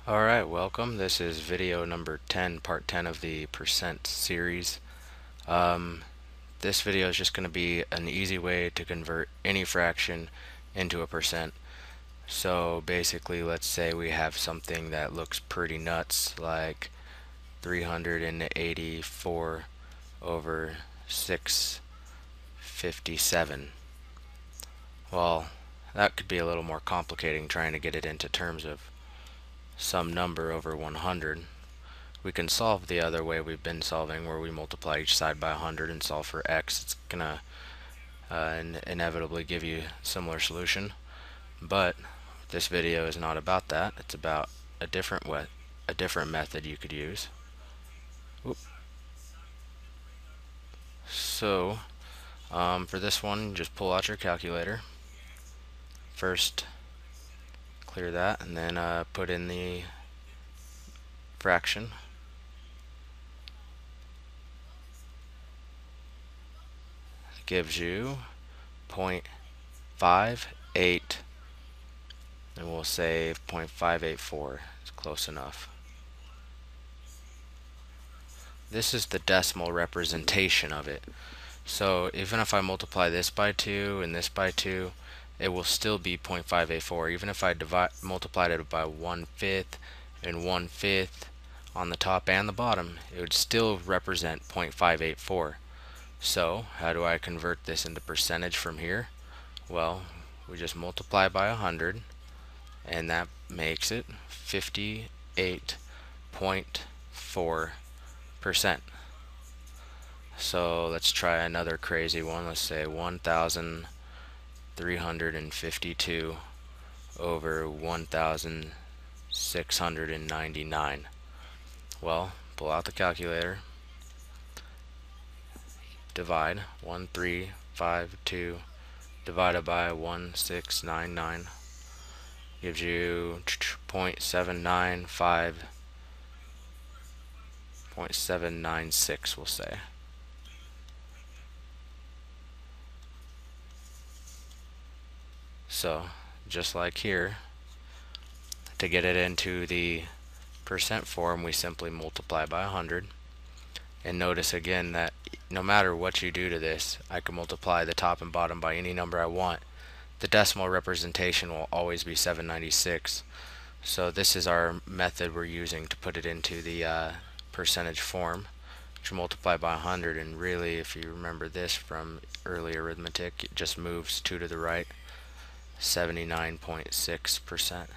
Alright, welcome. This is video number 10, part 10 of the percent series. This video is just going to be an easy way to convert any fraction into a percent. So basically, let's say we have something that looks pretty nuts, like 384 over 657. Well, that could be a little more complicating trying to get it into terms of some number over 100. We can solve the other way we've been solving, where we multiply each side by 100 and solve for x. It's gonna inevitably give you a similar solution. But this video is not about that. It's about a different method you could use. Oop. So for this one, just pull out your calculator. First, clear that, and then put in the fraction. It gives you 0.58, and we'll say 0.584 is close enough. This is the decimal representation of it. So even if I multiply this by 2 and this by 2, it will still be 0.584. Even if I multiplied it by 1/5 and 1/5 on the top and the bottom, it would still represent 0.584. So how do I convert this into percentage from here? Well, we just multiply by 100, and that makes it 58.4%. So let's try another crazy one. Let's say 1,352 over 1,699. Well, pull out the calculator. Divide 1352 divided by 1699 gives you 0.796, we'll say. So just like here, to get it into the percent form, we simply multiply by 100. And notice again that no matter what you do to this, I can multiply the top and bottom by any number I want. The decimal representation will always be 796. So this is our method we're using to put it into the percentage form, which multiply by 100. And really, if you remember this from early arithmetic, it just moves 2 to the right, 79.6%.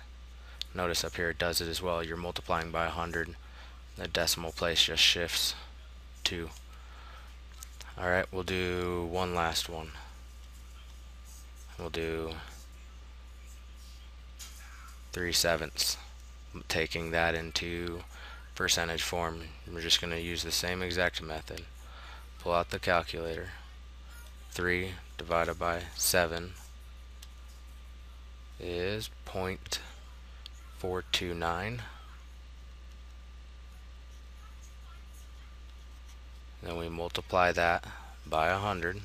Notice up here it does it as well. You're multiplying by 100. The decimal place just shifts 2. Alright, we'll do one last one. We'll do 3/7. Taking that into percentage form, we're just going to use the same exact method. Pull out the calculator. 3 divided by 7 is 0.429. Then we multiply that by 100,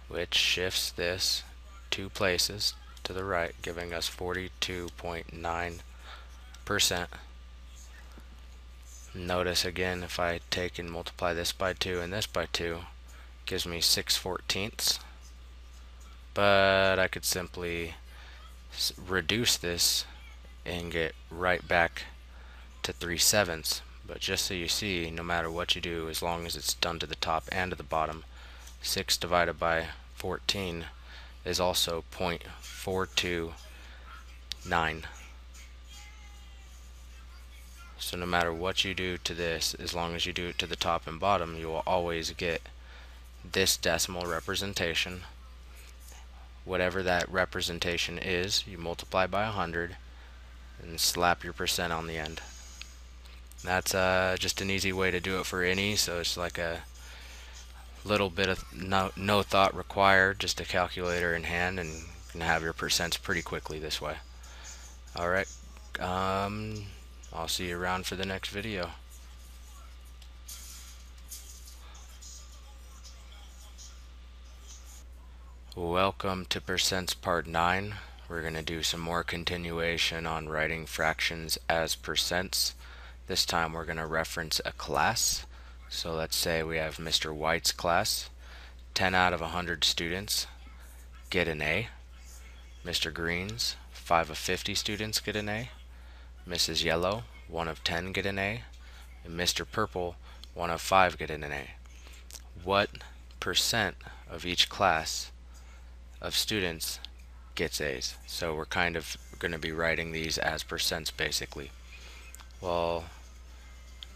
which shifts this 2 places to the right, giving us 42.9%. Notice again, if I take and multiply this by 2 and this by 2, it gives me 6/14. But I could simply reduce this and get right back to 3/7. But just so you see, no matter what you do, as long as it's done to the top and to the bottom, 6 divided by 14 is also 0.429. So no matter what you do to this, as long as you do it to the top and bottom, you will always get this decimal representation. Whatever that representation is, you multiply by 100 and slap your percent on the end. That's just an easy way to do it for any, so it's like a little bit of no thought required, just a calculator in hand, and you can have your percents pretty quickly this way. Alright, I'll see you around for the next video. Welcome to Percents Part 9. We're going to do some more continuation on writing fractions as percents. This time we're going to reference a class. So let's say we have Mr. White's class. 10 out of 100 students get an A. Mr. Green's 5 of 50 students get an A. Mrs. Yellow 1 of 10 get an A. And Mr. Purple 1 of 5 get an A. What percent of each class of students gets A's? So we're kind of going to be writing these as percents basically. Well,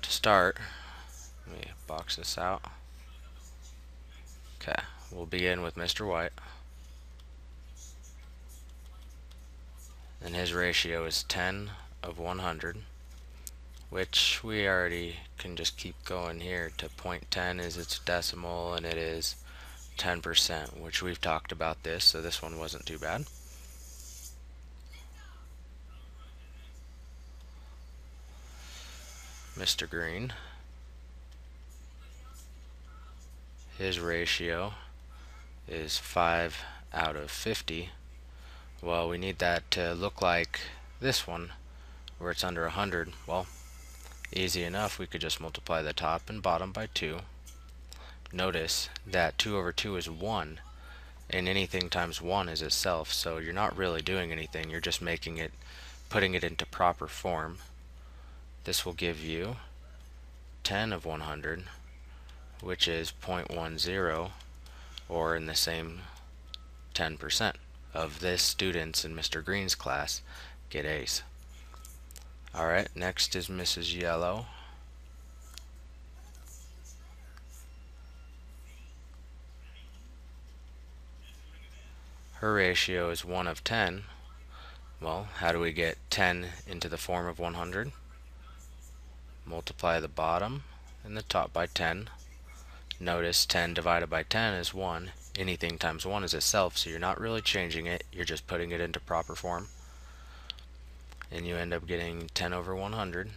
to start, let me box this out. Okay, we'll begin with Mr. White. And his ratio is 10 of 100, which we already can just keep going here to 0.10 is its decimal, and it is 10%, which we've talked about this, so this one wasn't too bad. Mr. Green, his ratio is 5 out of 50. Well, we need that to look like this one, where it's under 100. Well, easy enough, we could just multiply the top and bottom by 2. Notice that 2 over 2 is 1, and anything times 1 is itself, so you're not really doing anything, you're just making it, putting it into proper form. This will give you 10 of 100, which is 0.10, or in the same 10% of this students in Mr. Green's class get A's. Alright, next is Mrs. Yellow. Her ratio is 1 of 10. Well, how do we get 10 into the form of 100? Multiply the bottom and the top by 10. Notice 10 divided by 10 is 1. Anything times 1 is itself, so you're not really changing it, you're just putting it into proper form. And you end up getting 10 over 100,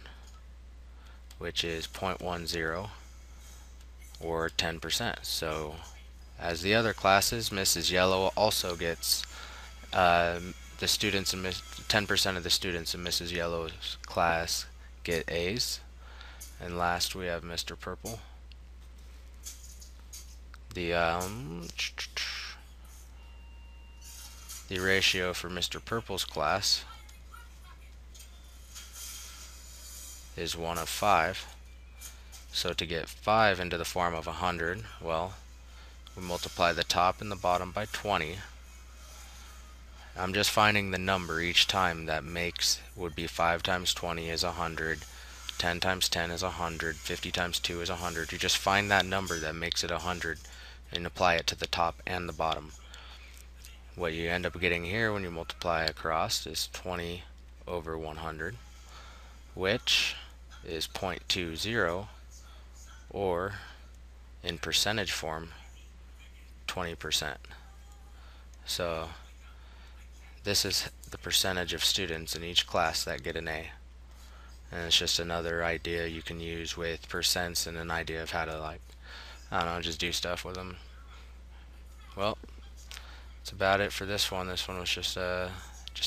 which is 0.10, or 10%. So, as the other classes, Mrs. Yellow also gets the students in 10% of the students in Mrs. Yellow's class get A's. And last we have Mr. Purple. The ratio for Mr. Purple's class is 1 of 5. So to get 5 into the form of 100, well, we multiply the top and the bottom by 20. I'm just finding the number each time that would be 5 times 20 is 100, 10 times 10 is 100, 50 times 2 is 100. You just find that number that makes it 100 and apply it to the top and the bottom. What you end up getting here when you multiply across is 20 over 100, which is 0.20, or in percentage form, 20%. So this is the percentage of students in each class that get an A. And it's just another idea you can use with percents, and an idea of how to, like, I don't know, just do stuff with them. Well, that's about it for this one. This one was just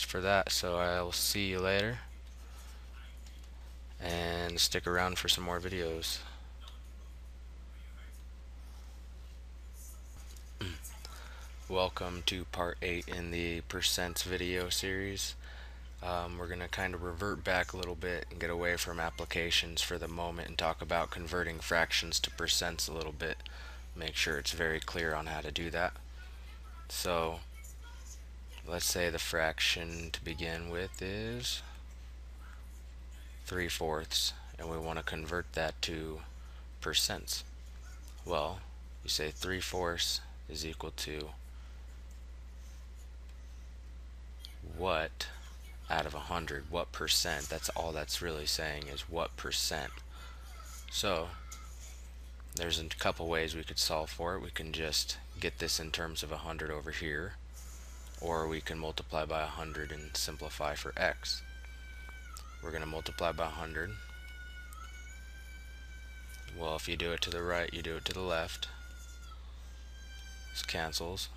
for that. So I will see you later, and stick around for some more videos. Welcome to part 8 in the percents video series. We're going to kind of revert back a little bit and get away from applications for the moment and talk about converting fractions to percents a little bit. Make sure it's very clear on how to do that. So let's say the fraction to begin with is 3/4, and we want to convert that to percents. Well, you say 3/4 is equal to what out of 100, what percent? That's all that's really saying, is what percent. So there's a couple ways we could solve for it. We can just get this in terms of 100 over here, or we can multiply by 100 and simplify for x. We're going to multiply by 100. Well, if you do it to the right, you do it to the left. This cancels.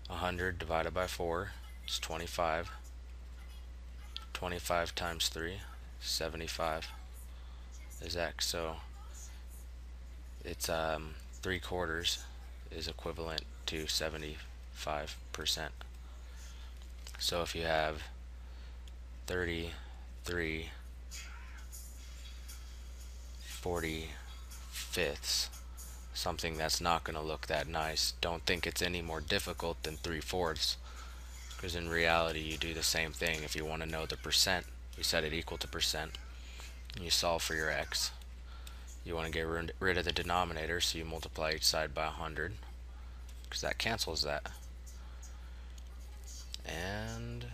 100 divided by 4 is 25. 25 times 3, 75 is x. So it's 3/4 is equivalent to 75%. So if you have 33 40/5, something that's not going to look that nice, don't think it's any more difficult than 3/4, because in reality you do the same thing. If you want to know the percent, you set it equal to percent, and you solve for your x. You want to get rid of the denominator, so you multiply each side by 100, because that cancels that. And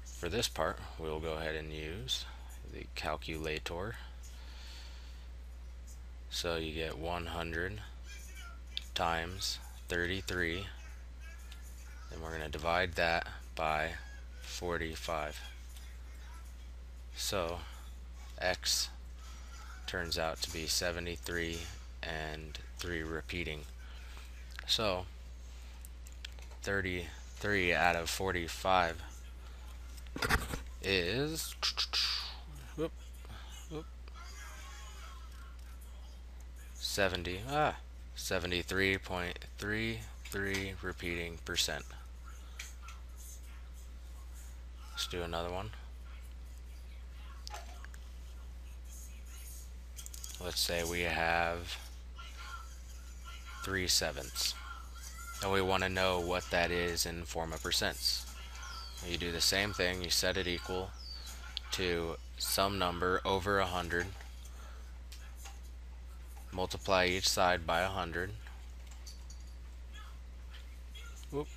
for this part, we'll go ahead and use the calculator. So you get 100 times 33, and we're going to divide that by 45. So x turns out to be 73 and 3 repeating. So 33 out of 45 is 73.33 repeating percent. Let's do another one. Let's say we have 3/7, and we want to know what that is in form of percents. You do the same thing. You set it equal to some number over 100, multiply each side by 100. Whoop.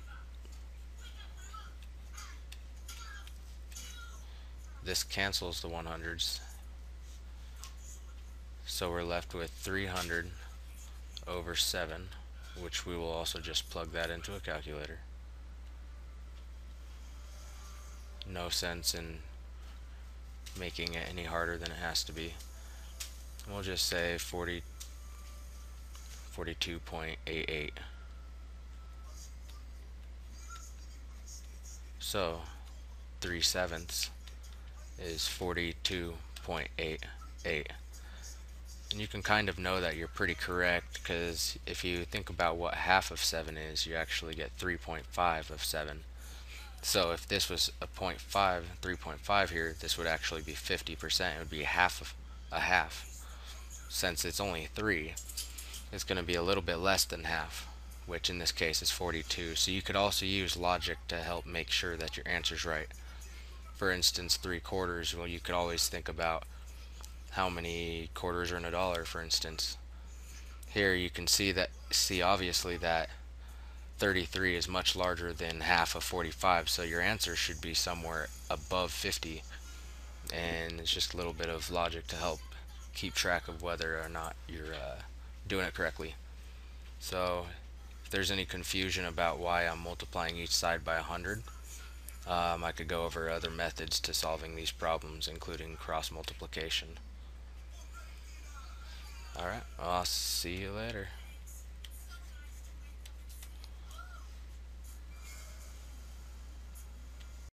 This cancels the 100s, so we're left with 300 over 7, which we will also just plug that into a calculator. No sense in making it any harder than it has to be. We'll just say 42.88. So 3/7 is 42.88. And you can kind of know that you're pretty correct, because if you think about what half of 7 is, you actually get 3.5 of 7. So if this was a 0.5, 3.5 here, this would actually be 50%. It would be half of a half. Since it's only 3, it's going to be a little bit less than half, which in this case is 42. So you could also use logic to help make sure that your answer's right. For instance, 3/4, well, you could always think about how many quarters are in a dollar, for instance. Here you can see obviously that 33 is much larger than half of 45, so your answer should be somewhere above 50, and it's just a little bit of logic to help keep track of whether or not you're doing it correctly. So if there's any confusion about why I'm multiplying each side by 100, I could go over other methods to solving these problems, including cross multiplication. Alright, I'll see you later.